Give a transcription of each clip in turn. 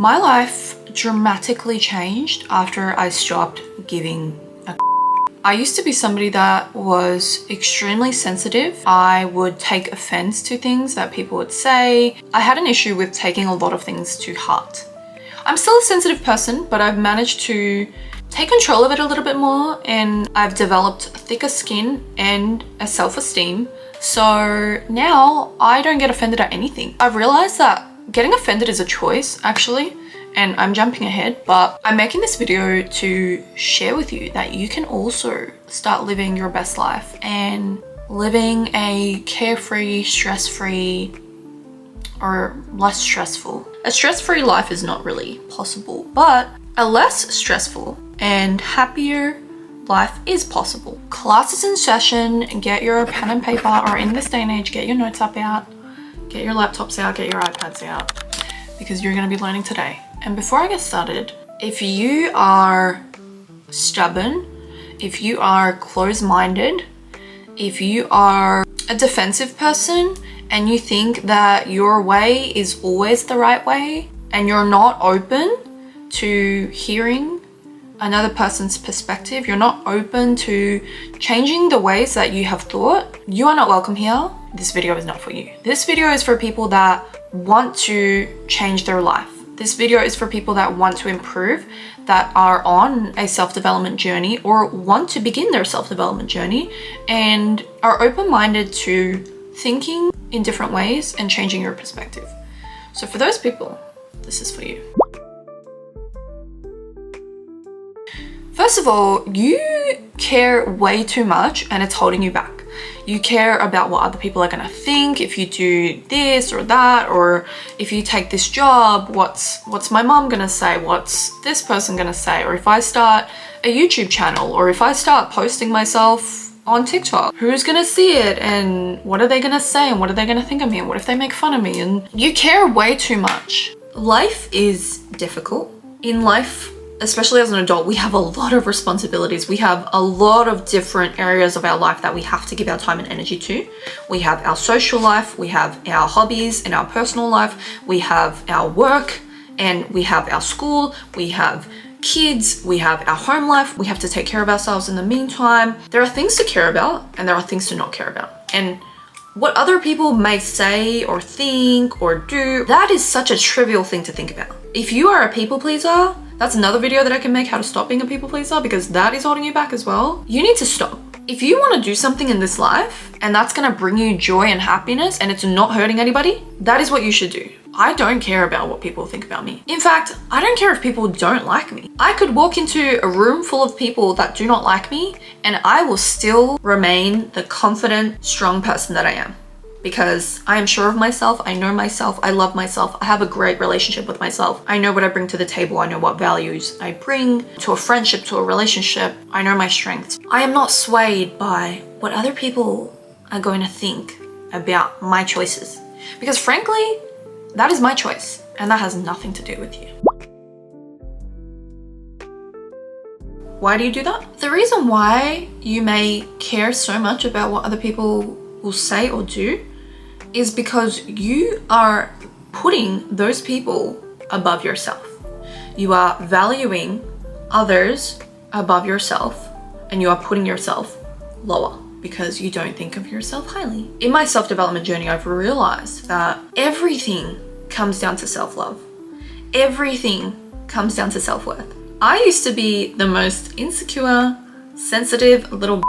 My life dramatically changed after I stopped giving a I used to be somebody that was extremely sensitive. I would take offense to things that people would say. I had an issue with taking a lot of things to heart. I'm still a sensitive person, but I've managed to take control of it a little bit more, and I've developed thicker skin and a self-esteem. So now I don't get offended at anything. I've realized that getting offended is a choice, actually, and I'm jumping ahead, but I'm making this video to share with you that you can also start living your best life and living a carefree, stress-free, or less stressful. A stress-free life is not really possible, but a less stressful and happier life is possible. Class is in session. Get your pen and paper, or in this day and age, get your notes up out, get your laptops out, get your iPads out, because you're going to be learning today. And before I get started, if you are stubborn, if you are closed-minded, if you are a defensive person and you think that your way is always the right way and you're not open to hearing another person's perspective, you're not open to changing the ways that you have thought, you are not welcome here. This video is not for you. This video is for people that want to change their life. This video is for people that want to improve, that are on a self-development journey or want to begin their self-development journey and are open-minded to thinking in different ways and changing your perspective. So for those people, this is for you. First of all, you care way too much and it's holding you back. You care about what other people are gonna think if you do this or that, or if you take this job, what's my mom gonna say, what's this person gonna say, or if I start a YouTube channel, or if I start posting myself on TikTok, who's gonna see it and what are they gonna say and what are they gonna think of me and what if they make fun of me? And you care way too much. Life is difficult. In life, especially as an adult, we have a lot of responsibilities. We have a lot of different areas of our life that we have to give our time and energy to. We have our social life, we have our hobbies and our personal life, we have our work, and we have our school, we have kids, we have our home life. We have to take care of ourselves in the meantime. There are things to care about and there are things to not care about. And what other people may say or think or do, that is such a trivial thing to think about. If you are a people pleaser, that's another video that I can make, how to stop being a people pleaser, because that is holding you back as well. You need to stop. If you want to do something in this life and that's going to bring you joy and happiness and it's not hurting anybody, that is what you should do. I don't care about what people think about me. In fact, I don't care if people don't like me. I could walk into a room full of people that do not like me and I will still remain the confident, strong person that I am. Because I am sure of myself, I know myself, I love myself, I have a great relationship with myself. I know what I bring to the table, I know what values I bring to a friendship, to a relationship. I know my strengths. I am not swayed by what other people are going to think about my choices. Because frankly, that is my choice and that has nothing to do with you. Why do you do that? The reason why you may care so much about what other people will say or do is because you are putting those people above yourself. You are valuing others above yourself and you are putting yourself lower because you don't think of yourself highly. In my self-development journey, I've realized that everything comes down to self-love. Everything comes down to self-worth. I used to be the most insecure, sensitive little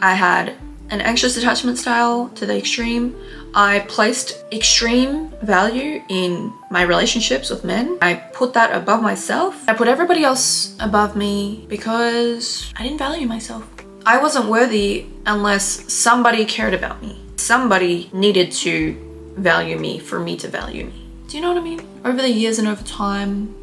I had an anxious attachment style to the extreme. I placed extreme value in my relationships with men. I put that above myself. I put everybody else above me because I didn't value myself. I wasn't worthy unless somebody cared about me. Somebody needed to value me for me to value me. Do you know what I mean? Over the years and over time,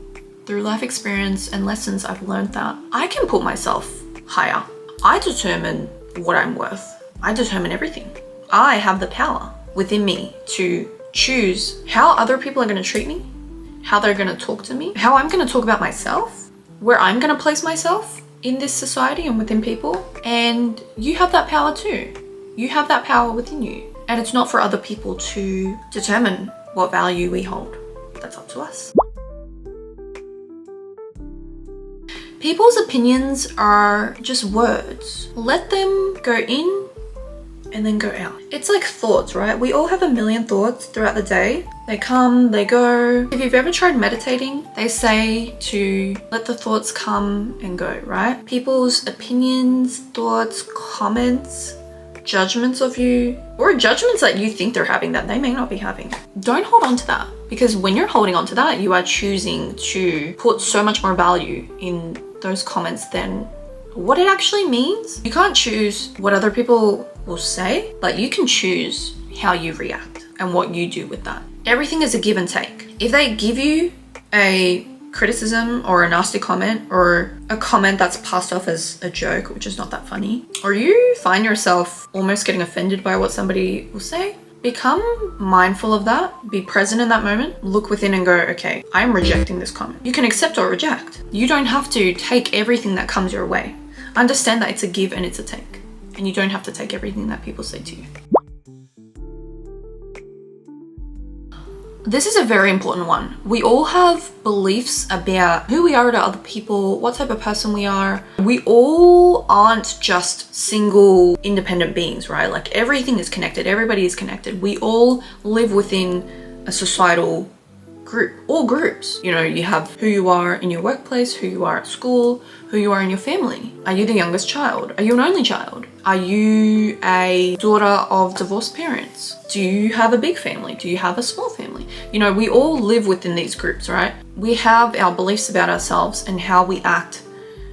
through life experience and lessons, I've learned that I can put myself higher. I determine what I'm worth. I determine everything. I have the power within me to choose how other people are going to treat me, how they're going to talk to me, how I'm going to talk about myself, where I'm going to place myself in this society and within people. And you have that power too. You have that power within you. And it's not for other people to determine what value we hold. That's up to us. People's opinions are just words. Let them go in and then go out. It's like thoughts, right? We all have a million thoughts throughout the day. They come, they go. If you've ever tried meditating, they say to let the thoughts come and go, right? People's opinions, thoughts, comments, judgments of you, or judgments that you think they're having that they may not be having. Don't hold on to that, because when you're holding on to that, you are choosing to put so much more value in those comments than what it actually means. You can't choose what other people will say, but you can choose how you react and what you do with that. Everything is a give and take. If they give you a criticism or a nasty comment or a comment that's passed off as a joke, which is not that funny, or you find yourself almost getting offended by what somebody will say, become mindful of that, be present in that moment, look within and go, okay, I'm rejecting this comment. You can accept or reject. You don't have to take everything that comes your way. Understand that it's a give and it's a take, and you don't have to take everything that people say to you. This is a very important one. We all have beliefs about who we are to other people, what type of person we are. We all aren't just single independent beings, right? Like everything is connected, everybody is connected. We all live within a societal group, all groups. You know, you have who you are in your workplace, who you are at school, who you are in your family. Are you the youngest child? Are you an only child? Are you a daughter of divorced parents? Do you have a big family? Do you have a small family? You know, we all live within these groups, right? We have our beliefs about ourselves and how we act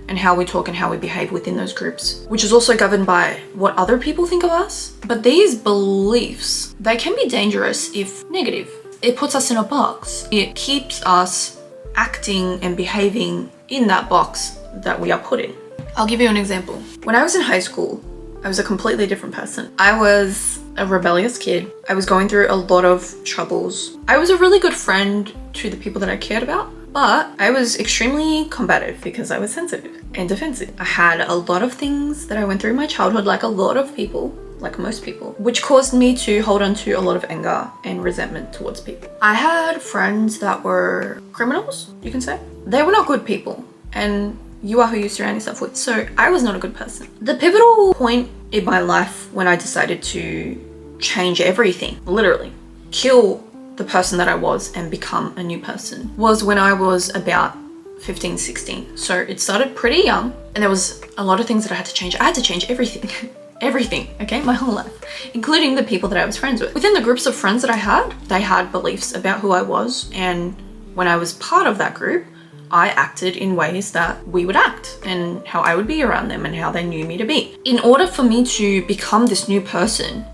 and how we talk and how we behave within those groups, which is also governed by what other people think of us. But these beliefs, they can be dangerous if negative. It puts us in a box. It keeps us acting and behaving in that box that we are put in. I'll give you an example. When I was in high school, I was a completely different person. I was a rebellious kid. I was going through a lot of troubles. I was a really good friend to the people that I cared about, but I was extremely combative because I was sensitive and defensive. I had a lot of things that I went through in my childhood, like a lot of people, like most people, which caused me to hold on to a lot of anger and resentment towards people. I had friends that were criminals, you can say. They were not good people, and you are who you surround yourself with. So I was not a good person. The pivotal point in my life when I decided to change everything, literally kill the person that I was and become a new person, was when I was about 15, 16. So it started pretty young, and there was a lot of things that I had to change. I had to change everything. Everything, okay, my whole life, including the people that I was friends with. Within the groups of friends that I had, they had beliefs about who I was, and when I was part of that group, I acted in ways that we would act and how I would be around them and how they knew me to be. In order for me to become this new person,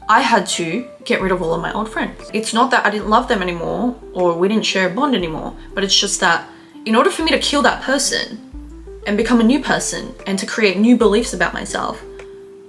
I had to get rid of all of my old friends. It's not that I didn't love them anymore or we didn't share a bond anymore, but it's just that in order for me to kill that person and become a new person and to create new beliefs about myself,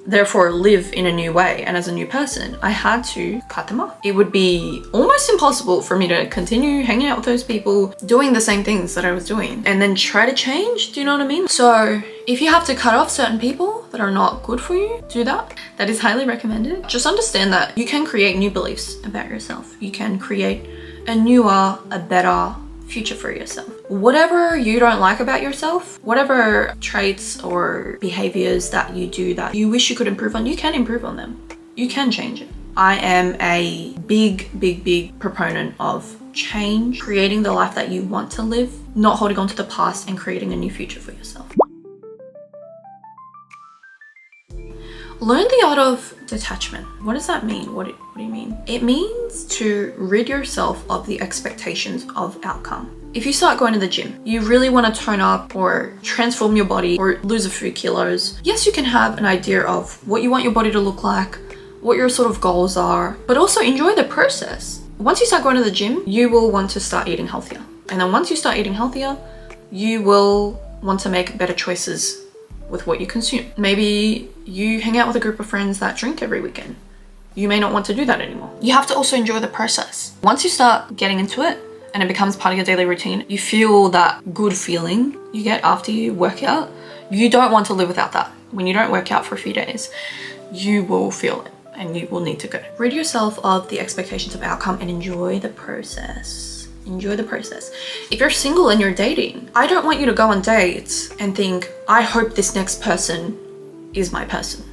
therefore live in a new way and as a new person, I had to cut them off. It would be almost impossible for me to continue hanging out with those people, doing the same things that I was doing, and then try to change. Do you know what I mean? So if you have to cut off certain people that are not good for you, do that. That is highly recommended. Just understand that you can create new beliefs about yourself. You can create a newer, a better future for yourself. Whatever you don't like about yourself, whatever traits or behaviors that you do that you wish you could improve on, you can improve on them. You can change it. I am a big proponent of change, creating the life that you want to live, not holding on to the past and creating a new future for yourself. Learn the art of detachment. What does that mean? What do you mean? It means to rid yourself of the expectations of outcome. If you start going to the gym, you really want to tone up or transform your body or lose a few kilos. Yes, you can have an idea of what you want your body to look like, what your sort of goals are, but also enjoy the process. Once you start going to the gym, you will want to start eating healthier. And then once you start eating healthier, you will want to make better choices with what you consume. Maybe you hang out with a group of friends that drink every weekend. You may not want to do that anymore. You have to also enjoy the process. Once you start getting into it and it becomes part of your daily routine, you feel that good feeling you get after you work out. You don't want to live without that. When you don't work out for a few days, you will feel it and you will need to go. Rid yourself of the expectations of outcome and enjoy the process. Enjoy the process. If you're single and you're dating, I don't want you to go on dates and think, I hope this next person is my person.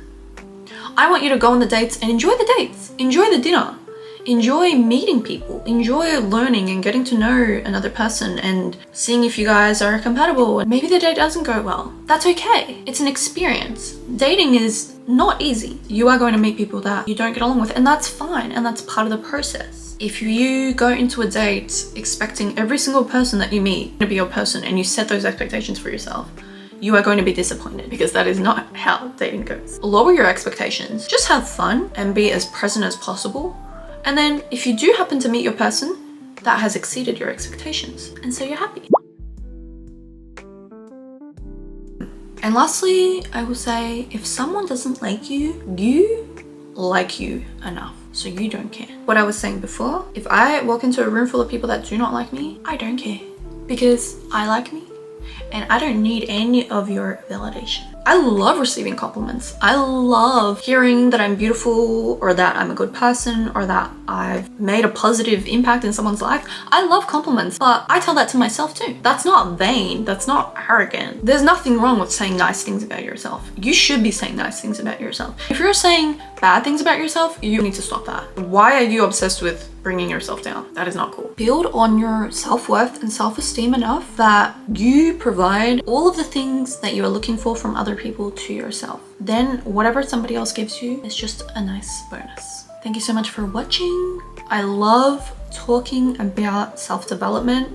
I want you to go on the dates and enjoy the dates. Enjoy the dinner. Enjoy meeting people. Enjoy learning and getting to know another person and seeing if you guys are compatible. And maybe the date doesn't go well. That's okay. It's an experience. Dating is not easy. You are going to meet people that you don't get along with, and that's fine, and that's part of the process. If you go into a date expecting every single person that you meet to be your person and you set those expectations for yourself, you are going to be disappointed, because that is not how dating goes. Lower your expectations. Just have fun and be as present as possible. And then if you do happen to meet your person that has exceeded your expectations, and so you're happy. And lastly, I will say, if someone doesn't like you, you like you enough, so you don't care. What I was saying before, if I walk into a room full of people that do not like me, I don't care, because I like me and I don't need any of your validation. I love receiving compliments. I love hearing that I'm beautiful, or that I'm a good person, or that I've made a positive impact in someone's life. I love compliments, but I tell that to myself too. That's not vain. That's not arrogant. There's nothing wrong with saying nice things about yourself. You should be saying nice things about yourself. If you're saying bad things about yourself, you need to stop that. Why are you obsessed with bringing yourself down? That is not cool. Build on your self-worth and self-esteem enough that you provide all of the things that you are looking for from other people to yourself. Then whatever somebody else gives you is just a nice bonus. Thank you so much for watching. I love talking about self-development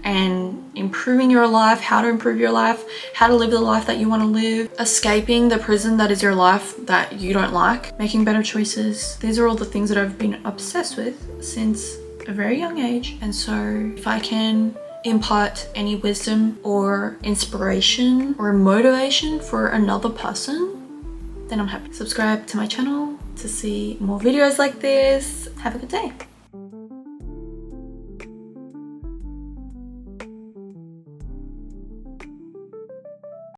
and improving your life, how to improve your life, how to live the life that you want to live, escaping the prison that is your life that you don't like, making better choices. These are all the things that I've been obsessed with since a very young age. And so if I can impart any wisdom or inspiration or motivation for another person, then I'm happy. Subscribe to my channel to see more videos like this. Have a good day.